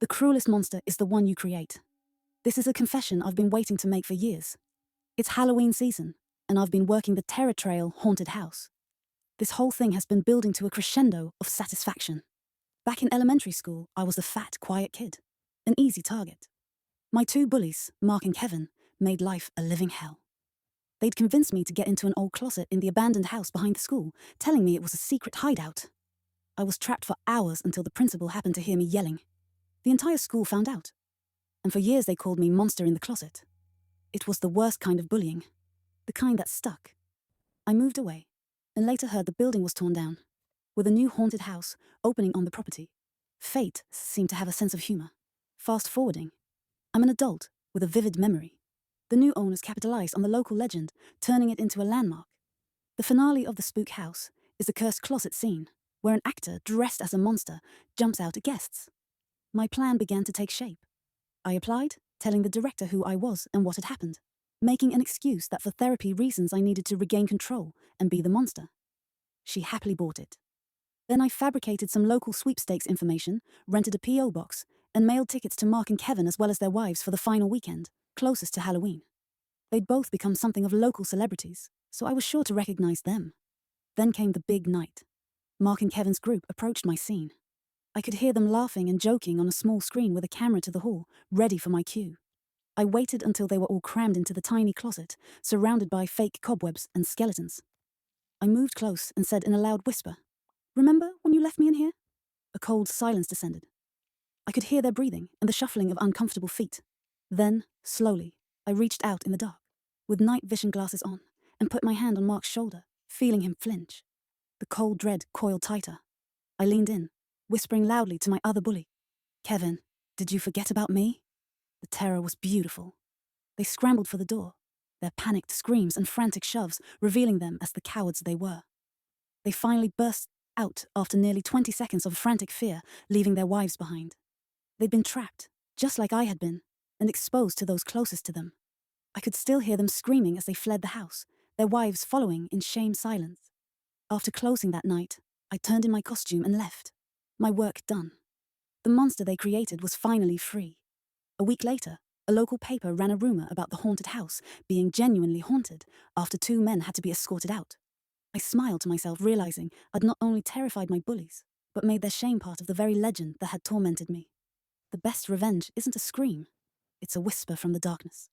The cruelest monster is the one you create. This is a confession I've been waiting to make for years. It's Halloween season, and I've been working the Terror Trail haunted house. This whole thing has been building to a crescendo of satisfaction. Back in elementary school, I was the fat, quiet kid, an easy target. My two bullies, Mark and Kevin, made life a living hell. They'd convinced me to get into an old closet in the abandoned house behind the school, telling me it was a secret hideout. I was trapped for hours until the principal happened to hear me yelling. The entire school found out, and for years they called me Monster in the Closet. It was the worst kind of bullying, the kind that stuck. I moved away, and later heard the building was torn down, with a new haunted house opening on the property. Fate seemed to have a sense of humor. Fast forwarding, I'm an adult with a vivid memory. The new owners capitalized on the local legend, turning it into a landmark. The finale of the spook house is the cursed closet scene, where an actor dressed as a monster jumps out at guests. My plan began to take shape. I applied, telling the director who I was and what had happened, making an excuse that for therapy reasons I needed to regain control and be the monster. She happily bought it. Then I fabricated some local sweepstakes information, rented a P.O. box, and mailed tickets to Mark and Kevin as well as their wives for the final weekend, closest to Halloween. They'd both become something of local celebrities, so I was sure to recognize them. Then came the big night. Mark and Kevin's group approached my scene. I could hear them laughing and joking on a small screen with a camera to the hall, ready for my cue. I waited until they were all crammed into the tiny closet, surrounded by fake cobwebs and skeletons. I moved close and said in a loud whisper, "Remember when you left me in here?" A cold silence descended. I could hear their breathing and the shuffling of uncomfortable feet. Then, slowly, I reached out in the dark, with night vision glasses on, and put my hand on Mark's shoulder, feeling him flinch. The cold dread coiled tighter. I leaned in, whispering loudly to my other bully, "Kevin, did you forget about me?" The terror was beautiful. They scrambled for the door, their panicked screams and frantic shoves revealing them as the cowards they were. They finally burst out after nearly 20 seconds of frantic fear, leaving their wives behind. They'd been trapped, just like I had been, and exposed to those closest to them. I could still hear them screaming as they fled the house, their wives following in shamed silence. After closing that night, I turned in my costume and left, my work done. The monster they created was finally free. A week later, a local paper ran a rumor about the haunted house being genuinely haunted after two men had to be escorted out. I smiled to myself, realizing I'd not only terrified my bullies, but made their shame part of the very legend that had tormented me. The best revenge isn't a scream, it's a whisper from the darkness.